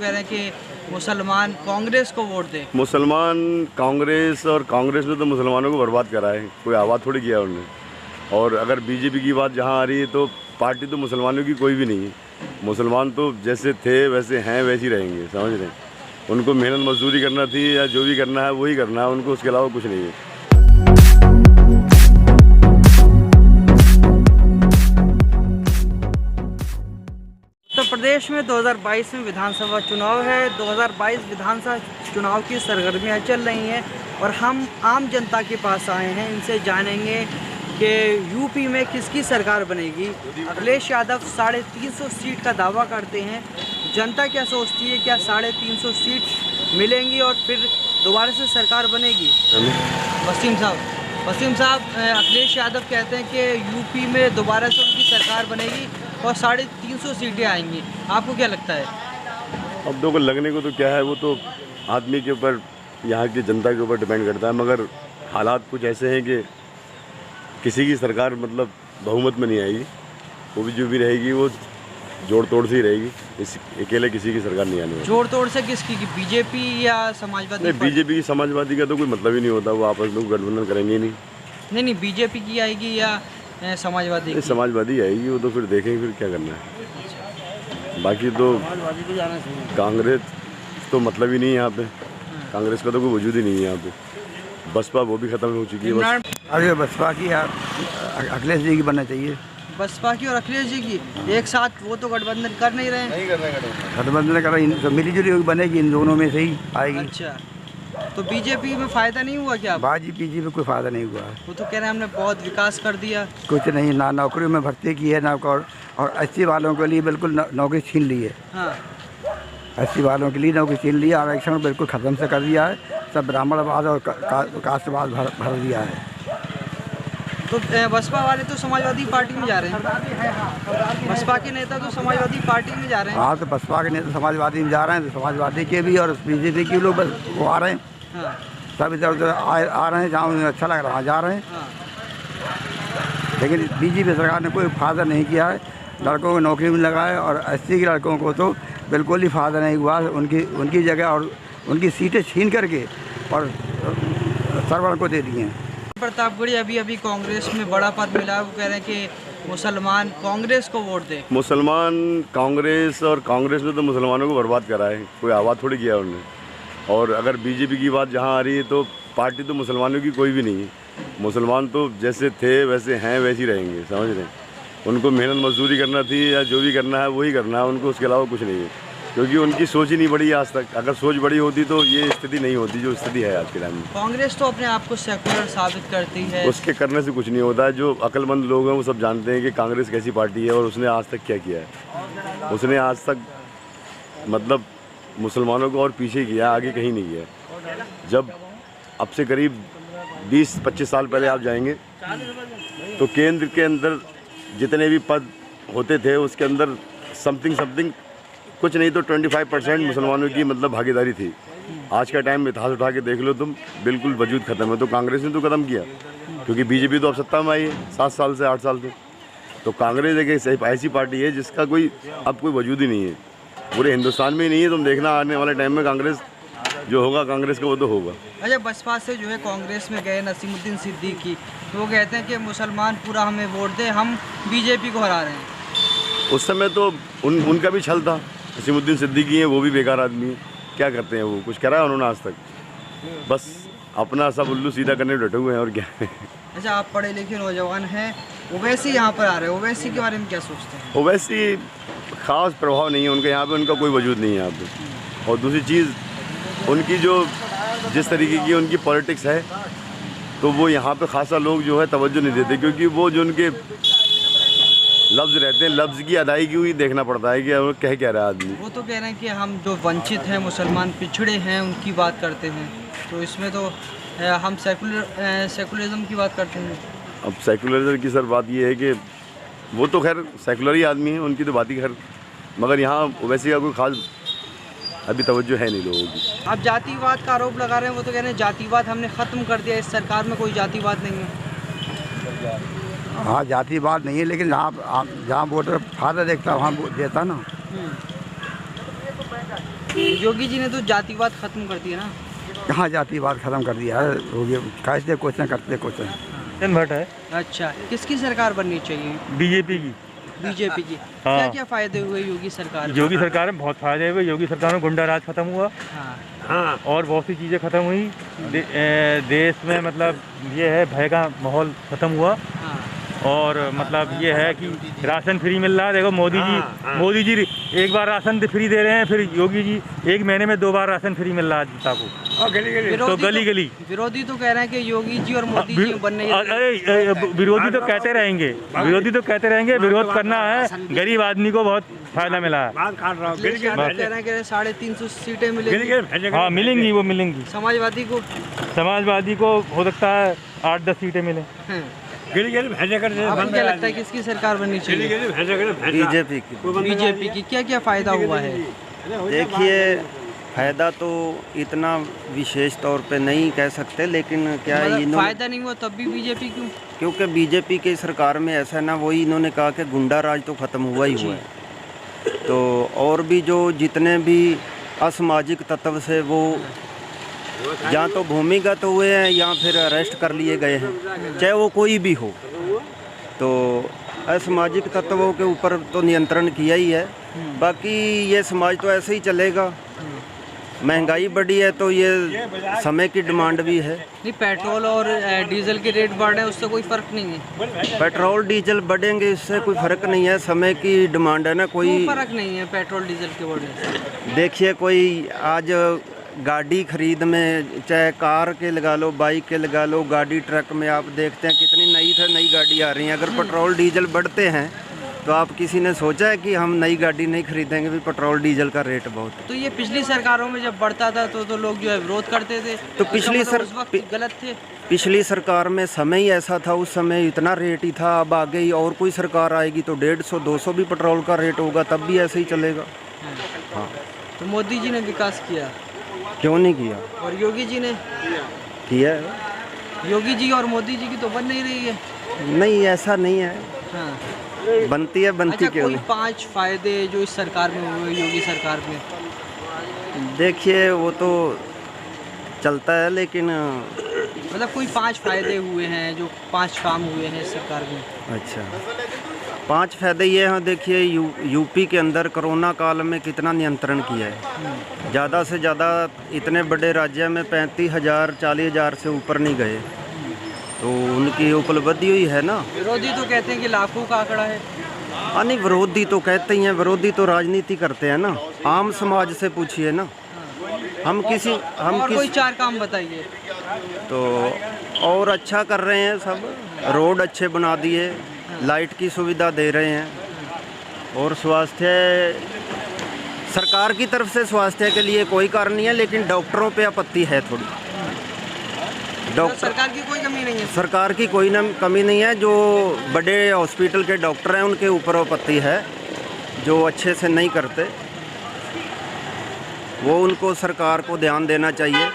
कह रहे हैं कि मुसलमान कांग्रेस को वोट दें। मुसलमान कांग्रेस और कांग्रेस ने तो मुसलमानों को बर्बाद करा है, कोई आवाज़ थोड़ी किया उन्होंने। और अगर बीजेपी की बात जहाँ आ रही है तो पार्टी तो मुसलमानों की कोई भी नहीं है। मुसलमान तो जैसे थे वैसे हैं वैसे ही रहेंगे, समझ रहे हैं। उनको मेहनत मजदूरी करना थी या जो भी करना है वही करना है उनको, उसके अलावा कुछ नहीं है। उत्तर प्रदेश में 2022 में विधानसभा चुनाव है। 2022 विधानसभा चुनाव की सरगर्मियां चल रही हैं और हम आम जनता के पास आए हैं। इनसे जानेंगे कि यूपी में किसकी सरकार बनेगी। अखिलेश यादव 350 सीट का दावा करते हैं। जनता क्या सोचती है, क्या 350 सीट मिलेंगी और फिर दोबारा से सरकार बनेगी? वसीम साहब, अखिलेश यादव कहते हैं कि यूपी में दोबारा से उनकी सरकार बनेगी और 350 सीटें आएंगी। आपको क्या लगता है? अब देखो, लगने को तो क्या है, वो तो आदमी के ऊपर, यहाँ की जनता के ऊपर डिपेंड करता है। मगर हालात कुछ ऐसे हैं कि किसी की सरकार मतलब बहुमत में नहीं आएगी। वो भी जो भी रहेगी वो जोड़ तोड़ से ही रहेगी। अकेले किसी की सरकार नहीं आने वाली। जोड़ तोड़ से किसकी? बीजेपी या समाजवादी? नहीं, बीजेपी समाजवादी का तो कोई मतलब ही नहीं होता। वो आपस में गठबंधन करेंगे ही नहीं। नहीं, बीजेपी की आएगी या समाजवादी की? समाजवादी आएगी, वो तो फिर देखेंगे फिर क्या करना है। बाकी तो कांग्रेस तो मतलब ही नहीं है यहाँ पे। कांग्रेस का तो कोई वजूद ही नहीं है यहाँ पे। बसपा वो भी खत्म हो चुकी है। अरे बसपा की अखिलेश जी की बनना चाहिए। बसपा की और अखिलेश जी की एक साथ, वो तो गठबंधन कर नहीं रहे हैं। गठबंधन कर रही तो मिली जुली बनेगी, इन दोनों में से ही आएगी। अच्छा, तो बीजेपी में फ़ायदा नहीं हुआ क्या? बीजेपी में कोई फ़ायदा नहीं हुआ। वो तो कह रहे हैं हमने बहुत विकास कर दिया। कुछ नहीं, ना नौकरियों में भर्ती की है, ना और 80 वालों के लिए बिल्कुल नौकरी छीन ली है। हाँ, 80 वालों के लिए नौकरी छीन ली है। आरक्षण बिल्कुल ख़त्म से कर दिया है। सब ब्राह्मणवाद और कास्टवाद भर दिया है। तो बसपा वाले तो समाजवादी पार्टी में जा रहे हैं। बसपा के नेता तो समाजवादी पार्टी में जा रहे हैं। हाँ, तो बसपा के नेता समाजवादी में जा रहे हैं, तो समाजवादी के भी और बीजेपी के लोग बस वो आ रहे हैं। हाँ, सब इधर उधर आ रहे हैं, जहाँ उन्हें अच्छा लग रहा है वहाँ जा रहे हैं। हाँ। लेकिन बीजेपी सरकार ने कोई फ़ायदा नहीं किया है। लड़कों को नौकरी में लगाए और 80 के लड़कों को तो बिल्कुल ही फ़ायदा नहीं हुआ। उनकी जगह और उनकी सीटें छीन करके और सरवण को दे दी हैं। प्रतापगढ़ी अभी कांग्रेस में बड़ा पद मिला। वो कह रहे हैं कि मुसलमान कांग्रेस को वोट दें। मुसलमान कांग्रेस और कांग्रेस ने तो मुसलमानों को बर्बाद करा है, कोई आवाज़ थोड़ी किया उन्होंने। और अगर बीजेपी की बात जहाँ आ रही है तो पार्टी तो मुसलमानों की कोई भी नहीं है। मुसलमान तो जैसे थे वैसे हैं वैसे ही रहेंगे, समझ रहे हैं। उनको मेहनत मजदूरी करना थी या जो भी करना है वही करना है उनको, उसके अलावा कुछ नहीं है। क्योंकि उनकी सोच ही नहीं बढ़ी आज तक। अगर सोच बड़ी होती तो ये स्थिति नहीं होती जो स्थिति है आज के टाइम में। कांग्रेस तो अपने आप को सेक्युलर साबित करती है। उसके करने से कुछ नहीं होता है। जो अक्लमंद लोग हैं वो सब जानते हैं कि कांग्रेस कैसी पार्टी है और उसने आज तक क्या किया है। उसने आज तक मतलब मुसलमानों को और पीछे किया, आगे कहीं नहीं किया। जब अब से करीब 20-25 साल पहले आप जाएंगे तो केंद्र के अंदर जितने भी पद होते थे उसके अंदर समथिंग कुछ नहीं तो 25% मुसलमानों की मतलब भागीदारी थी। आज का टाइम इतिहास उठा के देख लो तुम, बिल्कुल वजूद ख़त्म है। तो कांग्रेस ने तो ख़त्म किया, क्योंकि बीजेपी तो अब सत्ता में आई है 7 साल से 8 साल से। तो कांग्रेस एक ऐसी पार्टी है जिसका अब कोई वजूद ही नहीं है, पूरे हिंदुस्तान में ही नहीं है। तुम देखना आने वाले टाइम में कांग्रेस जो होगा, कांग्रेस का वो तो होगा। अच्छा, बसपा से जो है कांग्रेस में गए नसीमुद्दीन सिद्दीकी, तो वो कहते हैं कि मुसलमान पूरा हमें वोट दे, हम बीजेपी को हरा रहे हैं। उस समय तो उनका भी छल था। नसीमुद्दीन सिद्दीकी हैं, वो भी बेकार आदमी है। क्या करते हैं वो? कुछ करा है उन्होंने आज तक? बस अपना सब उल्लू सीधा करने डटे हुए हैं, और क्या है। अच्छा, आप पढ़े लिखे नौजवान हैं, ओवैसी यहाँ पर आ रहे हैं, ओवैसी के बारे में क्या सोचते हैं? ओवैसी खास प्रभाव नहीं है उनका यहाँ पे, उनका कोई वजूद नहीं है यहाँ पे। और दूसरी चीज़, उनकी जो जिस तरीके की उनकी पॉलिटिक्स है तो वो यहाँ पे खासा लोग जो है तवज्जो नहीं देते, क्योंकि वो जो उनके लफ्ज़ रहते हैं, लफ्ज़ की अदायगी हुई देखना पड़ता है कि वो कह क्या रहा है आदमी। वो तो कह रहे हैं कि हम जो वंचित हैं, मुसलमान पिछड़े हैं, उनकी बात करते हैं। तो इसमें तो हम सेकुलरिज्म की बात करते हैं। अब सेकुलरिज्म की सर बात ये है कि वो तो खैर सेकुलर ही आदमी है, उनकी तो बात ही खैर, मगर यहाँ वैसे का कोई खास अभी तवज्जो है नहीं लोगों की। आप जातिवाद का आरोप लगा रहे हैं, वो तो कह रहे हैं जातिवाद हमने ख़त्म कर दिया, इस सरकार में कोई जातिवाद नहीं है। हाँ, जातिवाद नहीं है, लेकिन जहाँ वोटर फायदा देखता है वहाँ देता ना। योगी जी ने तो जातिवाद खत्म कर दिया ना। कहाँ जातिवाद खत्म कर दिया है, योगी कैसे क्वेश्चन करते क्वेश्चन भट्ट है। अच्छा, किसकी सरकार बननी चाहिए? बीजेपी की। बीजेपी की। हाँ। क्या क्या फायदे हुए योगी सरकार में? योगी सरकार में बहुत फायदे हुए। योगी सरकार में गुंडा राज खत्म हुआ हाँ। और बहुत सी चीज़ें खत्म हुई। देश में मतलब ये है भय का माहौल खत्म हुआ। हाँ। और मतलब ये है कि राशन फ्री मिल रहा है। देखो मोदी जी एक बार राशन फ्री दे रहे हैं, फिर योगी जी 1 महीने में 2 बार राशन फ्री मिल रहा है जनता को। तो गली गली विरोधी तो कह रहे हैं कि योगी जी और मोदी जी बनने। अरे विरोधी तो कहते रहेंगे, विरोध करना है। गरीब आदमी को बहुत फायदा मिला है। कह रहे हैं कि 350 सीटें मिलेंगी। हाँ मिलेंगी, वो मिलेंगी। समाजवादी को हो सकता है 8-10 सीटें मिले। आपको क्या लगता है किसकी सरकार बननी चाहिए? बीजेपी की। क्या क्या फायदा हुआ है? देखिए, फायदा तो इतना विशेष तौर पे नहीं कह सकते, लेकिन क्या मतलब फायदा नहीं हुआ तब भी बीजेपी क्यों? क्योंकि बीजेपी की सरकार में ऐसा ना, वही इन्होंने कहा कि गुंडा राज तो ख़त्म हुआ ही हुआ है। तो और भी जो जितने भी असामाजिक तत्व से वो या तो भूमिगत हुए हैं या फिर अरेस्ट कर लिए गए हैं, चाहे वो कोई भी हो। तो असामाजिक तत्वों के ऊपर तो नियंत्रण किया ही है। बाकी ये समाज तो ऐसे ही चलेगा। महंगाई बढ़ी है तो ये समय की डिमांड भी है। नहीं, पेट्रोल और डीजल के रेट बढ़ रहे हैं, उससे कोई फ़र्क नहीं है। पेट्रोल डीजल बढ़ेंगे, इससे कोई फ़र्क नहीं है। समय की डिमांड है ना, कोई फ़र्क नहीं है पेट्रोल डीजल के बढ़ने से। देखिए, कोई आज गाड़ी खरीद में, चाहे कार के लगा लो, बाइक के लगा लो, गाड़ी ट्रक में आप देखते हैं कितनी नई गाड़ी आ रही है। अगर पेट्रोल डीजल बढ़ते हैं तो आप किसी ने सोचा है कि हम नई गाड़ी नहीं खरीदेंगे भी पेट्रोल डीजल का रेट बहुत है। तो ये पिछली सरकारों में जब बढ़ता था तो लोग जो है विरोध करते थे। तो पिछली गलत थे। पिछली सरकार में समय ही ऐसा था, उस समय इतना रेट ही था। अब आगे ही और कोई सरकार आएगी तो 150-200 भी पेट्रोल का रेट होगा, तब भी ऐसे ही चलेगा। हाँ। तो मोदी जी ने विकास किया, क्यों नहीं किया? और योगी जी ने किया है। योगी जी और मोदी जी की तो बन नहीं रही है। नहीं, ऐसा नहीं है। हाँ। बनती है, बनती अच्छा, क्यों कोई नहीं? 5 फायदे जो इस सरकार में हुए, योगी सरकार में? देखिए, वो तो चलता है, लेकिन मतलब कोई 5 फायदे हुए हैं, जो 5 काम हुए हैं इस सरकार में। अच्छा, 5 फायदे ये हैं। देखिए, यूपी के अंदर कोरोना काल में कितना नियंत्रण किया है। ज़्यादा से ज़्यादा इतने बड़े राज्य में 35,000 40,000 से ऊपर नहीं गए, तो उनकी उपलब्धि हुई है ना। विरोधी तो कहते हैं कि लाखों का आंकड़ा है। हाँ, नहीं, विरोधी तो कहते ही हैं। विरोधी तो राजनीति करते हैं ना। आम समाज से पूछिए ना। हम कोई 4 काम बताइए। तो और अच्छा कर रहे हैं सब। रोड अच्छे बना दिए, लाइट की सुविधा दे रहे हैं, और स्वास्थ्य, सरकार की तरफ से स्वास्थ्य के लिए कोई कारण नहीं है, लेकिन डॉक्टरों पे आपत्ति है थोड़ी। सरकार की कोई कमी नहीं है। सरकार की कोई कमी नहीं है। जो बड़े हॉस्पिटल के डॉक्टर हैं उनके ऊपर आपत्ति है, जो अच्छे से नहीं करते। वो उनको सरकार को ध्यान देना चाहिए।